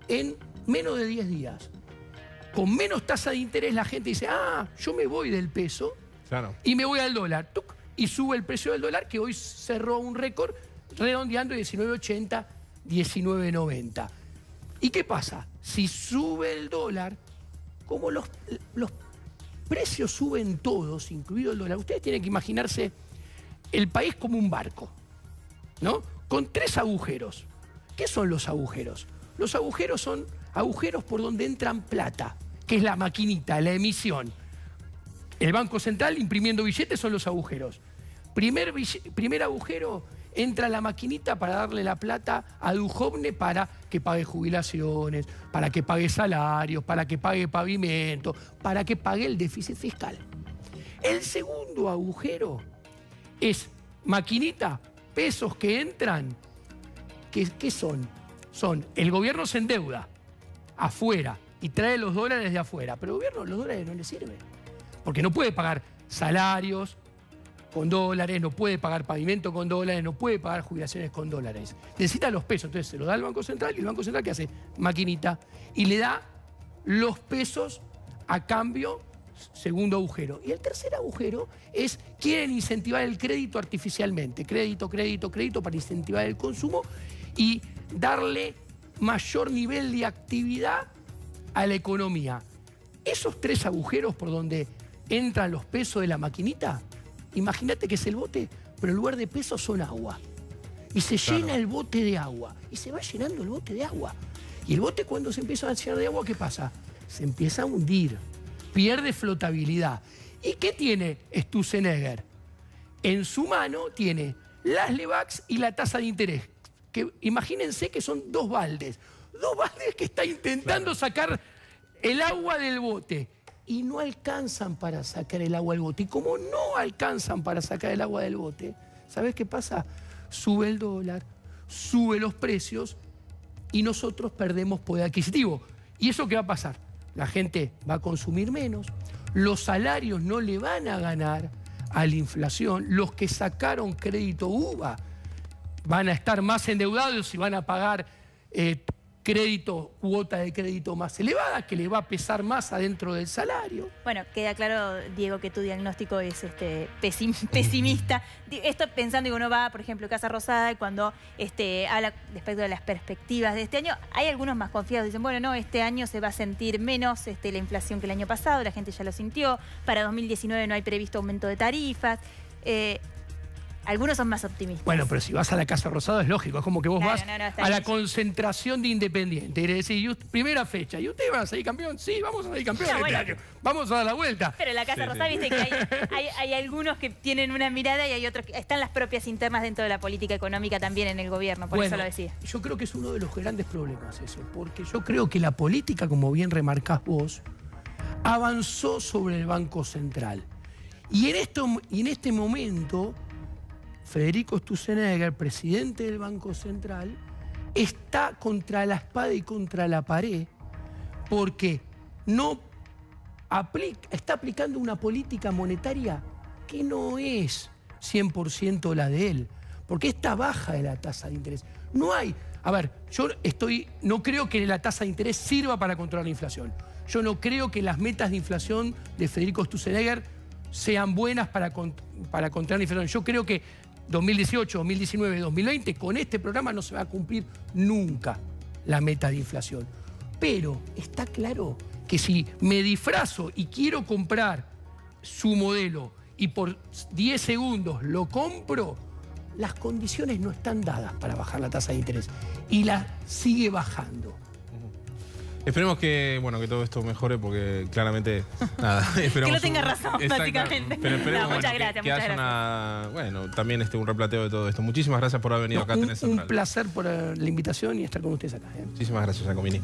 en menos de 10 días. Con menos tasa de interés la gente dice, yo me voy del peso y me voy al dólar. ¡Tuc! Y sube el precio del dólar, que hoy cerró un récord redondeando 19,80, 19,90. ¿Y qué pasa? Si sube el dólar, como los precios suben todos, incluido el dólar, ustedes tienen que imaginarse el país como un barco, ¿no? Con 3 agujeros. ¿Qué son los agujeros? Los agujeros son agujeros por donde entran plata, que es la maquinita, la emisión. El Banco Central imprimiendo billetes son los agujeros. Primer agujero, entra la maquinita para darle la plata a Duhovne para que pague jubilaciones, para que pague salarios, para que pague pavimento, para que pague el déficit fiscal. El segundo agujero es maquinita, pesos que entran. ¿Qué son? El gobierno se endeuda afuera y trae los dólares de afuera, pero el gobierno los dólares no le sirven, porque no puede pagar salarios con dólares, no puede pagar pavimento con dólares, no puede pagar jubilaciones con dólares. Necesita los pesos, entonces se lo da al Banco Central y el Banco Central, ¿qué hace? Maquinita, y le da los pesos a cambio, segundo agujero. Y el tercer agujero es, quieren incentivar el crédito artificialmente, crédito para incentivar el consumo y darle mayor nivel de actividad a la economía. Esos 3 agujeros por donde entran los pesos de la maquinita, imagínate que es el bote, pero en lugar de pesos son agua. Y se llena el bote de agua. Y se va llenando el bote de agua. Y el bote, cuando se empieza a llenar de agua, ¿qué pasa? Se empieza a hundir. Pierde flotabilidad. ¿Y qué tiene Sturzenegger? En su mano tiene las Levax y la tasa de interés. Que imagínense que son 2 baldes. 2 baldes que está intentando sacar el agua del bote. Y no alcanzan para sacar el agua del bote. Y como no alcanzan para sacar el agua del bote, ¿sabes qué pasa? Sube el dólar, sube los precios y nosotros perdemos poder adquisitivo. ¿Y eso qué va a pasar? La gente va a consumir menos, los salarios no le van a ganar a la inflación. Los que sacaron crédito UVA van a estar más endeudados y van a pagar cuota de crédito más elevada, que le va a pesar más adentro del salario. Bueno, queda claro, Diego, que tu diagnóstico es pesimista. Esto pensando que uno va, por ejemplo, a Casa Rosada y cuando habla respecto de las perspectivas de este año, hay algunos más confiados. Dicen, bueno, no, este año se va a sentir menos la inflación que el año pasado, la gente ya lo sintió. Para 2019 no hay previsto aumento de tarifas. Algunos son más optimistas. Bueno, pero si vas a la Casa Rosada es lógico, es como que vos vas a la concentración de Independiente. Y le decís, primera fecha, ¿y ustedes van a salir campeón? Sí, vamos a salir campeón este año. Vamos a dar la vuelta. Pero en la Casa Rosada, viste que hay algunos que tienen una mirada y hay otros que están las propias internas dentro de la política económica también en el gobierno, por eso lo decía. Yo creo que es uno de los grandes problemas eso, porque yo creo que la política, como bien remarcás vos, avanzó sobre el Banco Central. Y en este momento, Federico Sturzenegger, presidente del Banco Central, está contra la espada y contra la pared porque está aplicando una política monetaria que no es 100% la de él, porque está baja de la tasa de interés. No hay... A ver, no creo que la tasa de interés sirva para controlar la inflación. Yo no creo que las metas de inflación de Federico Sturzenegger sean buenas para controlar la inflación. Yo creo que 2018, 2019, 2020, con este programa no se va a cumplir nunca la meta de inflación. Pero está claro que si me disfrazo y quiero comprar su modelo y por 10 segundos lo compro, las condiciones no están dadas para bajar la tasa de interés y la sigue bajando. Esperemos que todo esto mejore porque claramente nada. Que no tenga razón, básicamente. Pero esperemos muchas gracias. También un replateo de todo esto. Muchísimas gracias por haber venido acá a Tenés Central. Un placer por la invitación y estar con ustedes acá. Muchísimas gracias, Giacomini.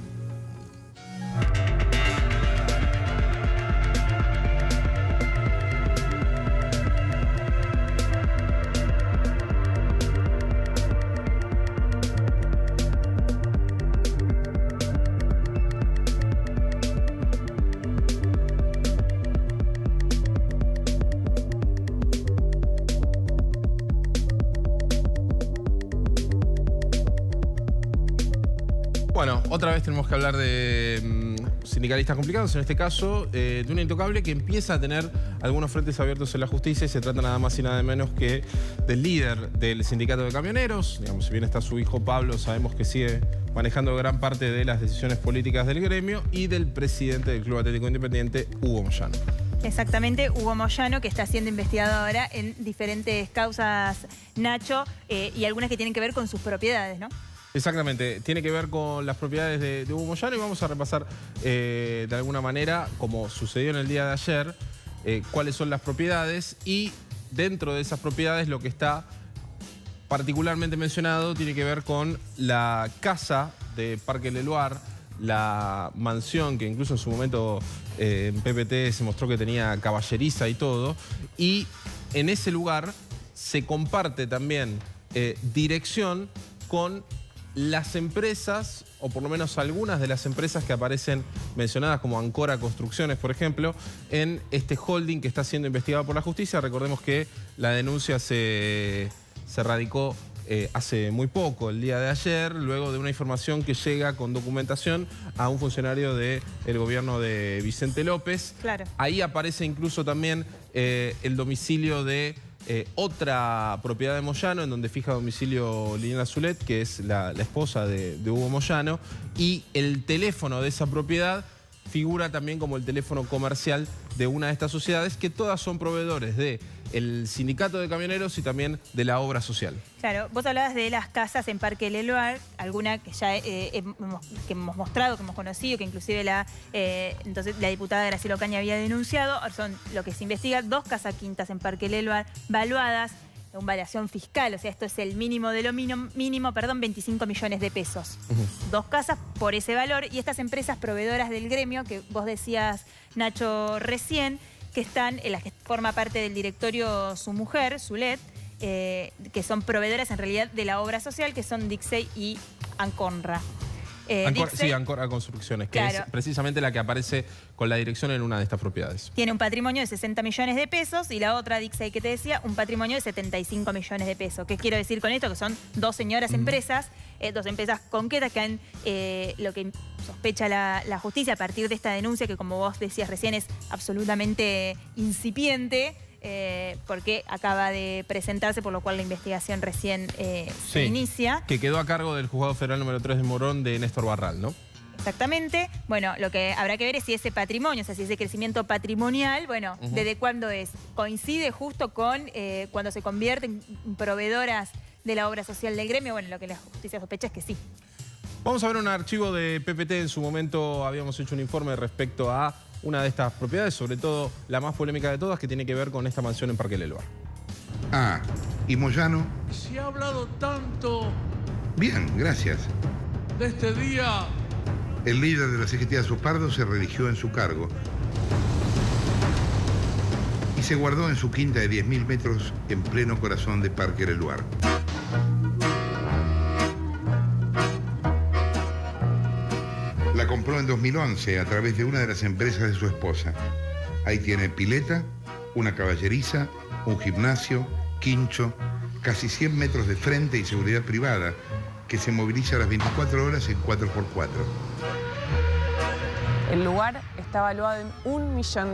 Bueno, otra vez tenemos que hablar de sindicalistas complicados, en este caso de una intocable que empieza a tener algunos frentes abiertos en la justicia y se trata nada más y nada menos que del líder del sindicato de camioneros. Digamos, si bien está su hijo Pablo, sabemos que sigue manejando gran parte de las decisiones políticas del gremio, y del presidente del Club Atlético Independiente, Hugo Moyano. Exactamente, Hugo Moyano, que está siendo investigado ahora en diferentes causas, Nacho, y algunas que tienen que ver con sus propiedades, ¿no? Exactamente, tiene que ver con las propiedades de Hugo Moyano y vamos a repasar de alguna manera, como sucedió en el día de ayer, cuáles son las propiedades, y dentro de esas propiedades lo que está particularmente mencionado tiene que ver con la casa de Parque Leloir, la mansión que incluso en su momento en PPT se mostró que tenía caballeriza y todo, y en ese lugar se comparte también dirección con las empresas, o por lo menos algunas de las empresas que aparecen mencionadas como Ancora Construcciones, por ejemplo, en este holding que está siendo investigado por la justicia. Recordemos que la denuncia se radicó hace muy poco, el día de ayer, luego de una información que llega con documentación a un funcionario del gobierno de Vicente López. Claro. Ahí aparece incluso también el domicilio de otra propiedad de Moyano, en donde fija domicilio Liliana Zulet, que es la esposa de Hugo Moyano, y el teléfono de esa propiedad figura también como el teléfono comercial de una de estas sociedades, que todas son proveedores del sindicato de camioneros y también de la obra social. Claro, vos hablabas de las casas en Parque Leloir, alguna que ya hemos mostrado, que hemos conocido, que inclusive entonces la diputada Graciela Ocaña había denunciado. Son lo que se investiga, 2 casas quintas en Parque Leloir, valuadas con variación fiscal, o sea, esto es el mínimo de lo mínimo, 25 millones de pesos. 2 casas por ese valor, y estas empresas proveedoras del gremio, que vos decías, Nacho, recién, que están, en las que forma parte del directorio su mujer, Zulet, que son proveedoras en realidad de la obra social, que son Dixey y Anconra. Sí, Ancora Construcciones, que claro, es precisamente la que aparece con la dirección en una de estas propiedades. Tiene un patrimonio de 60 millones de pesos y la otra, Dixey, que te decía, un patrimonio de 75 millones de pesos. ¿Qué quiero decir con esto? Que son dos señoras empresas, dos empresas concretas que han, lo que sospecha la justicia a partir de esta denuncia que, como vos decías recién, es absolutamente incipiente, porque acaba de presentarse, por lo cual la investigación recién se inicia. Que quedó a cargo del Juzgado Federal número 3 de Morón de Néstor Barral, ¿no? Exactamente. Bueno, lo que habrá que ver es si ese patrimonio, o sea, si ese crecimiento patrimonial, bueno, ¿desde cuándo es? ¿Coincide justo con cuando se convierten en proveedoras de la obra social del gremio? Bueno, lo que la justicia sospecha es que sí. Vamos a ver un archivo de PPT. En su momento habíamos hecho un informe respecto a una de estas propiedades, sobre todo la más polémica de todas, que tiene que ver con esta mansión en Parque Leloir. Ah, ¿y Moyano? Se ha hablado tanto Bien, gracias. de este día. El líder de la CGT Azopardo se religió en su cargo y se guardó en su quinta de 10.000 metros en pleno corazón de Parque Leloir. La compró en 2011 a través de una de las empresas de su esposa. Ahí tiene pileta, una caballeriza, un gimnasio, quincho, casi 100 metros de frente y seguridad privada, que se moviliza a las 24 horas en 4x4. El lugar está valuado en $1 millón.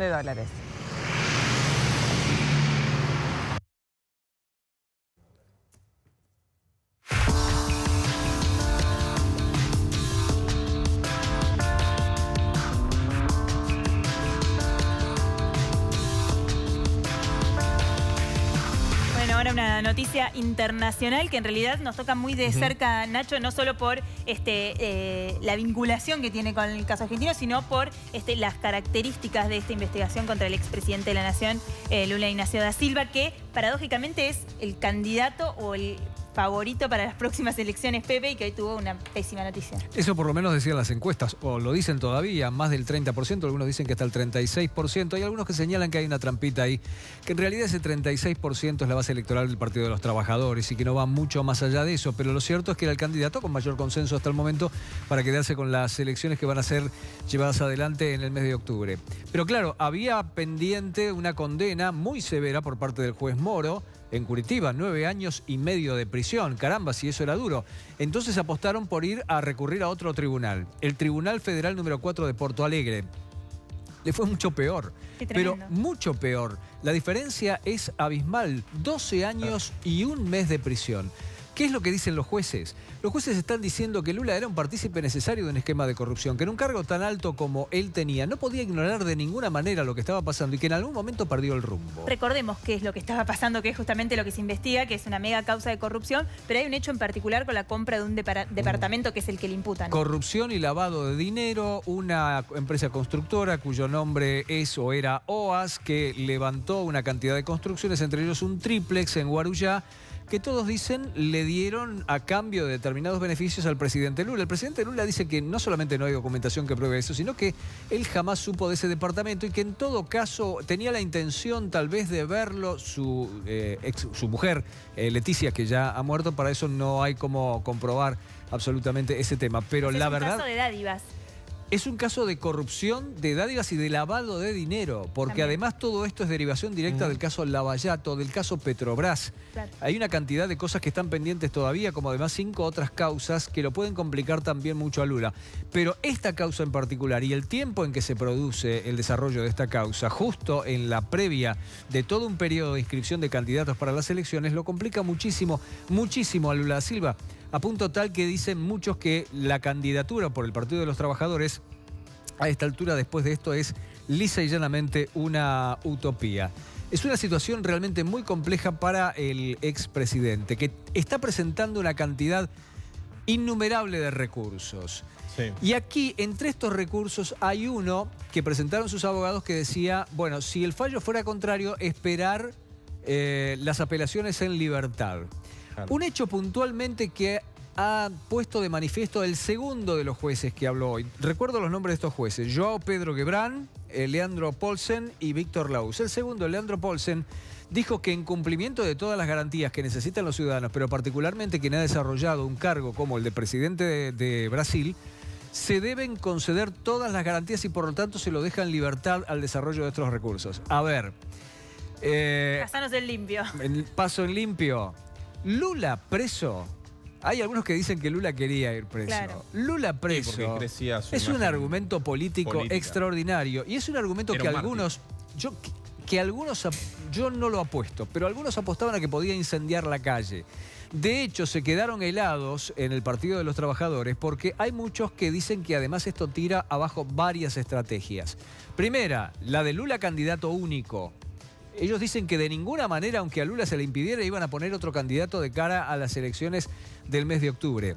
Ahora una noticia internacional que en realidad nos toca muy de cerca, Nacho, no solo por la vinculación que tiene con el caso argentino, sino por las características de esta investigación contra el expresidente de la Nación, Lula Ignacio da Silva, que paradójicamente es el candidato o el favorito para las próximas elecciones, Pepe, y que hoy tuvo una pésima noticia. Eso por lo menos decían las encuestas, o lo dicen todavía, más del 30%, algunos dicen que hasta el 36%, hay algunos que señalan que hay una trampita ahí, que en realidad ese 36% es la base electoral del Partido de los Trabajadores y que no va mucho más allá de eso, pero lo cierto es que era el candidato con mayor consenso hasta el momento para quedarse con las elecciones que van a ser llevadas adelante en el mes de octubre. Pero claro, había pendiente una condena muy severa por parte del juez Moro, en Curitiba, 9 años y medio de prisión. Caramba, si eso era duro. Entonces apostaron por ir a recurrir a otro tribunal, el Tribunal Federal número 4 de Porto Alegre. Le fue mucho peor, pero mucho peor. La diferencia es abismal, 12 años y 1 mes de prisión. ¿Qué es lo que dicen los jueces? Los jueces están diciendo que Lula era un partícipe necesario de un esquema de corrupción, que en un cargo tan alto como él tenía no podía ignorar de ninguna manera lo que estaba pasando y que en algún momento perdió el rumbo. Recordemos qué es lo que estaba pasando, que es justamente lo que se investiga, que es una mega causa de corrupción, pero hay un hecho en particular con la compra de un departamento que es el que le imputan. Corrupción y lavado de dinero, una empresa constructora cuyo nombre es o era OAS, que levantó una cantidad de construcciones, entre ellos un triplex en Guarujá, que todos dicen le dieron a cambio de determinados beneficios al presidente Lula. El presidente Lula dice que no solamente no hay documentación que pruebe eso, sino que él jamás supo de ese departamento y que en todo caso tenía la intención tal vez de verlo su mujer, Leticia, que ya ha muerto. Para eso no hay cómo comprobar absolutamente ese tema. Pero la verdad... Es un caso de dádivas. Es un caso de corrupción, de dádivas y de lavado de dinero, porque además todo esto es derivación directa del caso Lavallato, del caso Petrobras. Claro. Hay una cantidad de cosas que están pendientes todavía, como además 5 otras causas que lo pueden complicar también mucho a Lula. Pero esta causa en particular y el tiempo en que se produce el desarrollo de esta causa, justo en la previa de todo un periodo de inscripción de candidatos para las elecciones, lo complica muchísimo, muchísimo a Lula da Silva. A punto tal que dicen muchos que la candidatura por el Partido de los Trabajadores a esta altura, después de esto, es lisa y llanamente una utopía. Es una situación realmente muy compleja para el expresidente, que está presentando una cantidad innumerable de recursos. Sí. Y aquí, entre estos recursos, hay uno que presentaron sus abogados que decía, bueno, si el fallo fuera contrario, esperar las apelaciones en libertad. Claro. Un hecho puntualmente que ha puesto de manifiesto el segundo de los jueces que habló hoy. Recuerdo los nombres de estos jueces: Joao Pedro Gebrán, Leandro Paulsen y Víctor Laus. El segundo, Leandro Paulsen, dijo que en cumplimiento de todas las garantías que necesitan los ciudadanos, pero particularmente quien ha desarrollado un cargo como el de presidente de Brasil, se deben conceder todas las garantías y por lo tanto se lo deja en libertad al desarrollo de estos recursos. A ver. Pasanos en limpio. Paso en limpio. Lula preso. Hay algunos que dicen que Lula quería ir preso. Claro. Lula preso es un argumento político extraordinario. Y es un argumento que algunos... Yo no lo apuesto, pero algunos apostaban a que podía incendiar la calle. De hecho, se quedaron helados en el Partido de los Trabajadores porque hay muchos que dicen que además esto tira abajo varias estrategias. Primera, la de Lula candidato único. Ellos dicen que de ninguna manera, aunque a Lula se le impidiera, iban a poner otro candidato de cara a las elecciones del mes de octubre.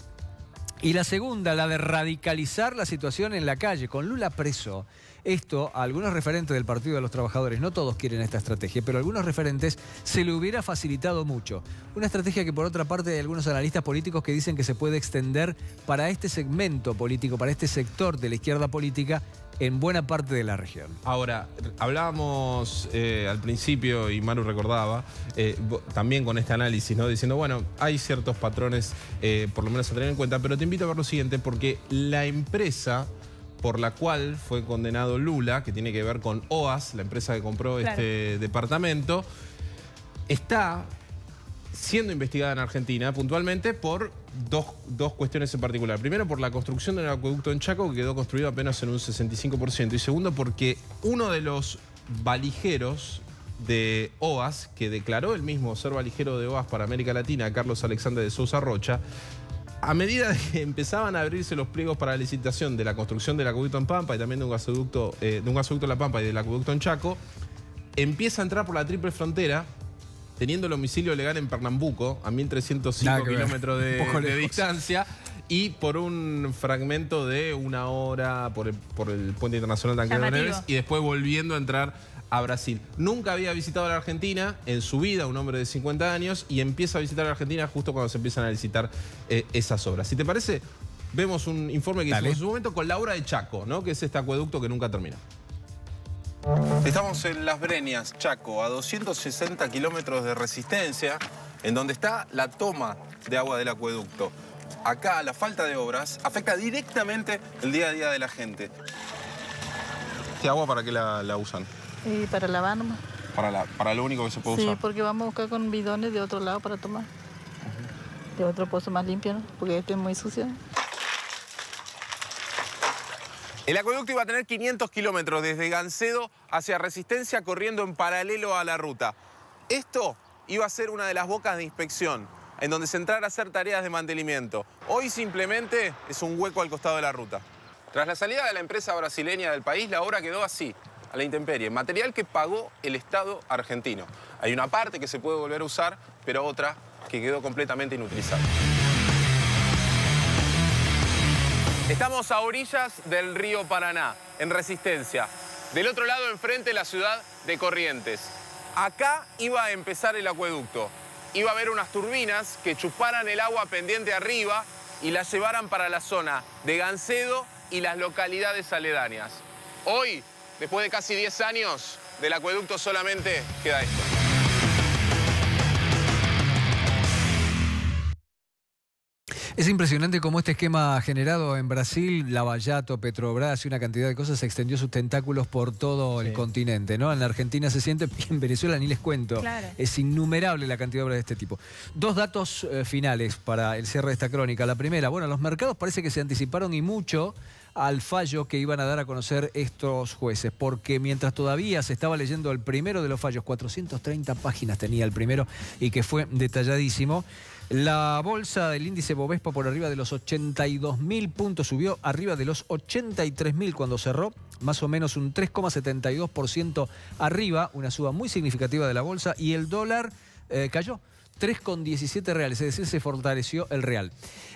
Y la segunda, la de radicalizar la situación en la calle, con Lula preso. Esto, a algunos referentes del Partido de los Trabajadores, no todos quieren esta estrategia, pero a algunos referentes se le hubiera facilitado mucho. Una estrategia que por otra parte hay algunos analistas políticos que dicen que se puede extender para este segmento político, para este sector de la izquierda política, en buena parte de la región. Ahora, hablábamos al principio, y Maru recordaba, también con este análisis, ¿no? Diciendo, bueno, hay ciertos patrones, por lo menos a tener en cuenta, pero te invito a ver lo siguiente, porque la empresa por la cual fue condenado Lula, que tiene que ver con OAS, la empresa que compró este departamento, está siendo investigada en Argentina puntualmente por dos cuestiones en particular. Primero, por la construcción del acueducto en Chaco, que quedó construido apenas en un 65%. Y segundo, porque uno de los valijeros de OAS, que declaró el mismo ser valijero de OAS para América Latina, Carlos Alexander de Sousa Rocha, a medida que empezaban a abrirse los pliegos para la licitación de la construcción del acueducto en Pampa y también de un gasoducto en La Pampa y del acueducto en Chaco, empieza a entrar por la triple frontera, teniendo el domicilio legal en Pernambuco, a 1.305 kilómetros de distancia, y por un fragmento de 1 hora por el puente internacional Tancredo Neves, y después volviendo a entrar a Brasil. Nunca había visitado la Argentina en su vida, un hombre de 50 años, y empieza a visitar la Argentina justo cuando se empiezan a licitar esas obras. Si te parece, vemos un informe que hicimos en su momento con la obra de Chaco, ¿no? Que es este acueducto que nunca termina. Estamos en Las Breñas, Chaco, a 260 kilómetros de Resistencia, en donde está la toma de agua del acueducto. Acá la falta de obras afecta directamente el día a día de la gente. ¿Este agua para qué la usan? Y para lavar nomás. Para lo único que se puede usar. Sí, porque vamos a buscar con bidones de otro lado para tomar. De otro pozo más limpio, ¿no? Porque este es muy sucio. El acueducto iba a tener 500 kilómetros desde Gancedo hacia Resistencia, corriendo en paralelo a la ruta. Esto iba a ser una de las bocas de inspección, en donde se entrara a hacer tareas de mantenimiento. Hoy simplemente es un hueco al costado de la ruta. Tras la salida de la empresa brasileña del país, la obra quedó así, a la intemperie, material que pagó el Estado argentino. Hay una parte que se puede volver a usar, pero otra que quedó completamente inutilizada. Estamos a orillas del río Paraná, en Resistencia. Del otro lado, enfrente, la ciudad de Corrientes. Acá iba a empezar el acueducto. Iba a haber unas turbinas que chuparan el agua pendiente arriba y la llevaran para la zona de Gancedo y las localidades aledañas. Hoy, después de casi 10 años, del acueducto solamente queda esto. Es impresionante cómo este esquema generado en Brasil, Lavallato, Petrobras y una cantidad de cosas extendió sus tentáculos por todo el continente, ¿no? En la Argentina se siente, en Venezuela ni les cuento. Claro. Es innumerable la cantidad de obras de este tipo. Dos datos finales para el cierre de esta crónica. La primera, bueno, los mercados parece que se anticiparon y mucho al fallo que iban a dar a conocer estos jueces, porque mientras todavía se estaba leyendo el primero de los fallos, 430 páginas tenía el primero y que fue detalladísimo, la bolsa del índice Bovespa por arriba de los 82.000 puntos subió arriba de los 83.000 cuando cerró, más o menos un 3,72% arriba, una suba muy significativa de la bolsa, y el dólar cayó 3,17 reales, es decir, se fortaleció el real.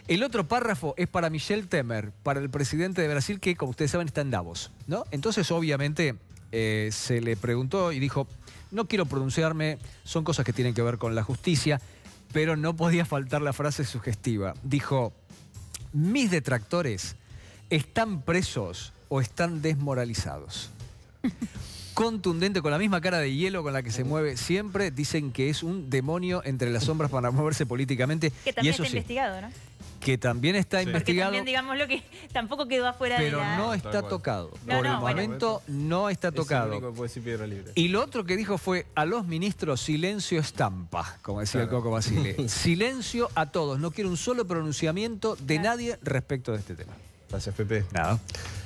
El otro párrafo es para Michel Temer, para el presidente de Brasil, que como ustedes saben está en Davos, ¿no? Entonces obviamente se le preguntó y dijo, no quiero pronunciarme, son cosas que tienen que ver con la justicia, pero no podía faltar la frase sugestiva. Dijo, mis detractores están presos o están desmoralizados. Contundente, con la misma cara de hielo con la que se mueve siempre, dicen que es un demonio entre las sombras para moverse políticamente. Que también está investigado, ¿no? que también está Porque investigado. también, digámoslo, que tampoco quedó afuera de Pero la... no está tocado. No, Por no, el bueno. momento no está Es el tocado. único que puede decir piedra libre. Y lo otro que dijo fue a los ministros silencio estampa, como decía el Coco Basile. Silencio a todos. No quiero un solo pronunciamiento de nadie respecto de este tema. Gracias, Pepe. Nada.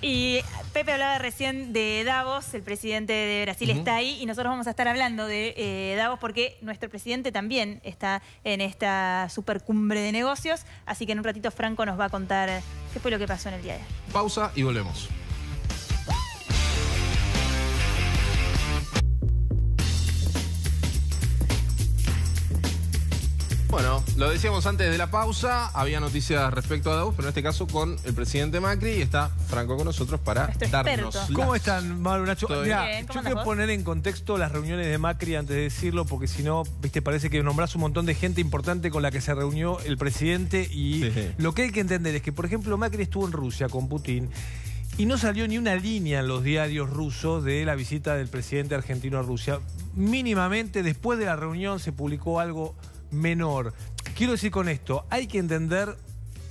Y Pepe hablaba recién de Davos, el presidente de Brasil está ahí y nosotros vamos a estar hablando de Davos porque nuestro presidente también está en esta supercumbre de negocios, así que en un ratito Franco nos va a contar qué fue lo que pasó en el día de ayer. Pausa y volvemos. Bueno, lo decíamos antes de la pausa, había noticias respecto a Davos, pero en este caso con el presidente Macri y está Franco con nosotros para darnos las... ¿Cómo están, Maru, Nacho? ¿Todo Mirá, bien? ¿Cómo yo andás quiero vos? poner en contexto las reuniones de Macri antes de decirlo, porque si no, viste, parece que nombrás un montón de gente importante con la que se reunió el presidente y lo que hay que entender es que, por ejemplo, Macri estuvo en Rusia con Putin y no salió ni una línea en los diarios rusos de la visita del presidente argentino a Rusia. Mínimamente, después de la reunión se publicó algo menor. Quiero decir con esto, hay que entender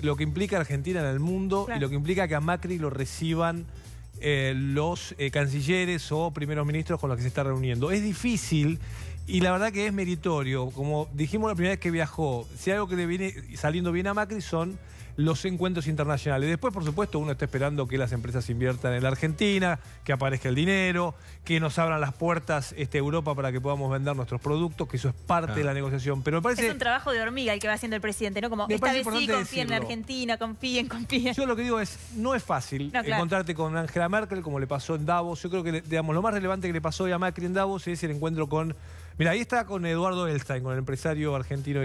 lo que implica Argentina en el mundo y lo que implica que a Macri lo reciban los cancilleres o primeros ministros con los que se está reuniendo. Es difícil y la verdad que es meritorio. Como dijimos la primera vez que viajó, si algo que le viene saliendo bien a Macri son los encuentros internacionales. Después, por supuesto, uno está esperando que las empresas inviertan en la Argentina, que aparezca el dinero, que nos abran las puertas Europa para que podamos vender nuestros productos, que eso es parte de la negociación. Pero me parece... Es un trabajo de hormiga el que va haciendo el presidente, ¿no? Como Me esta parece vez sí, importante confíen en decirlo. Argentina, confíen. Yo lo que digo es, no es fácil encontrarte con Angela Merkel como le pasó en Davos. Yo creo que, digamos, lo más relevante que le pasó hoy a Macri en Davos es el encuentro con... Mira, ahí está con Eduardo Elstein, con el empresario argentino.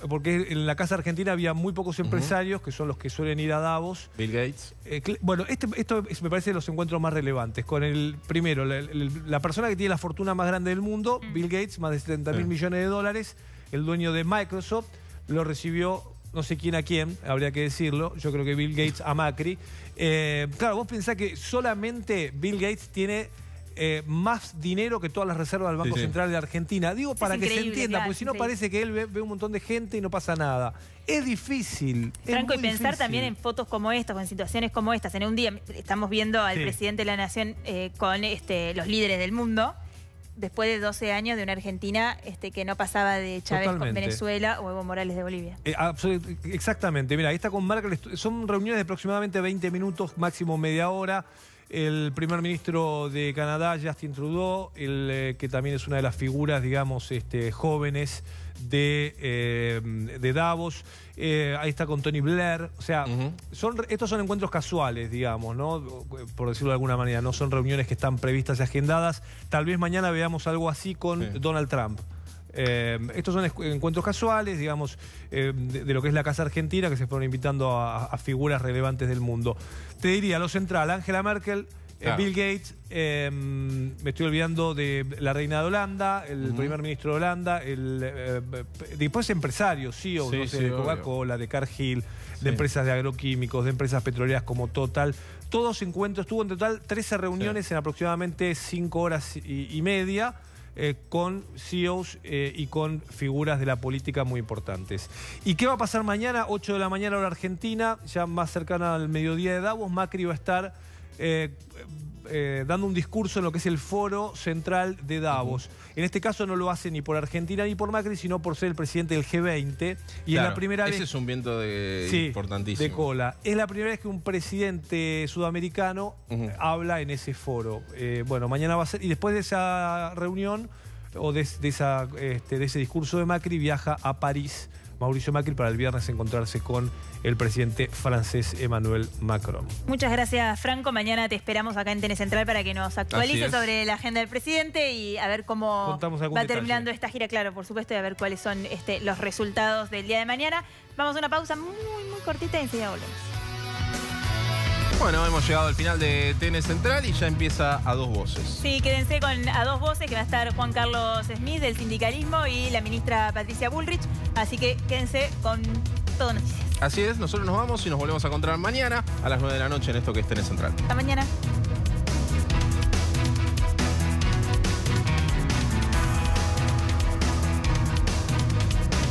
Porque en la Casa Argentina había muy pocos empresarios, que son los que suelen ir a Davos. Bill Gates. Bueno, esto me parece de los encuentros más relevantes. Con el primero, la persona que tiene la fortuna más grande del mundo, Bill Gates, más de 70.000 millones de dólares, el dueño de Microsoft, lo recibió... No sé quién a quién, habría que decirlo. Yo creo que Bill Gates a Macri. Claro, vos pensás que solamente Bill Gates tiene más dinero que todas las reservas del Banco Central de Argentina. Digo para que se entienda, porque si no parece que él ve un montón de gente y no pasa nada. Es difícil. Franco, y pensar difícil. también en fotos como estas, o en situaciones como estas. En un día estamos viendo al presidente de la Nación con los líderes del mundo. Después de 12 años de una Argentina que no pasaba de Chávez con Venezuela o Evo Morales de Bolivia. Exactamente. Mira, ahí está con Merkel. Son reuniones de aproximadamente 20 minutos, máximo media hora. El primer ministro de Canadá, Justin Trudeau, que también es una de las figuras, digamos, jóvenes de Davos. Ahí está con Tony Blair. O sea, estos son encuentros casuales, digamos, ¿no? Por decirlo de alguna manera. No son reuniones que están previstas y agendadas. Tal vez mañana veamos algo así con Donald Trump. Estos son encuentros casuales, digamos, de lo que es la Casa Argentina, que se fueron invitando a figuras relevantes del mundo. Te diría, lo central, Angela Merkel, Bill Gates, me estoy olvidando de la reina de Holanda, el primer ministro de Holanda, después empresarios, CEOs, no sé, de Coca-Cola, de Cargill, de empresas de agroquímicos, de empresas petroleras como Total. Todos encuentros, tuvo en total 13 reuniones en aproximadamente 5 horas y media. Con CEOs y con figuras de la política muy importantes. ¿Y qué va a pasar mañana? 8 de la mañana hora Argentina, ya más cercana al mediodía de Davos. Macri va a estar dando un discurso en lo que es el foro central de Davos. En este caso no lo hace ni por Argentina ni por Macri, sino por ser el presidente del G20. Y es la primera vez... Ese es un viento importantísimo. De cola. Es la primera vez que un presidente sudamericano habla en ese foro. Bueno, mañana va a ser... Y después de esa reunión o de ese discurso de Macri, viaja a París Mauricio Macri para el viernes encontrarse con el presidente francés Emmanuel Macron. Muchas gracias, Franco. Mañana te esperamos acá en TN Central para que nos actualices sobre la agenda del presidente y a ver cómo va terminando esta gira, claro, por supuesto, y a ver cuáles son los resultados del día de mañana. Vamos a una pausa muy cortita y enseguida volvemos. Bueno, hemos llegado al final de TN Central y ya empieza A Dos Voces. Sí, quédense con A Dos Voces, que va a estar Juan Carlos Smith del sindicalismo y la ministra Patricia Bullrich. Así que quédense con Todo Noticias. Así es, nosotros nos vamos y nos volvemos a encontrar mañana a las 9 de la noche en esto que es TN Central. Hasta mañana.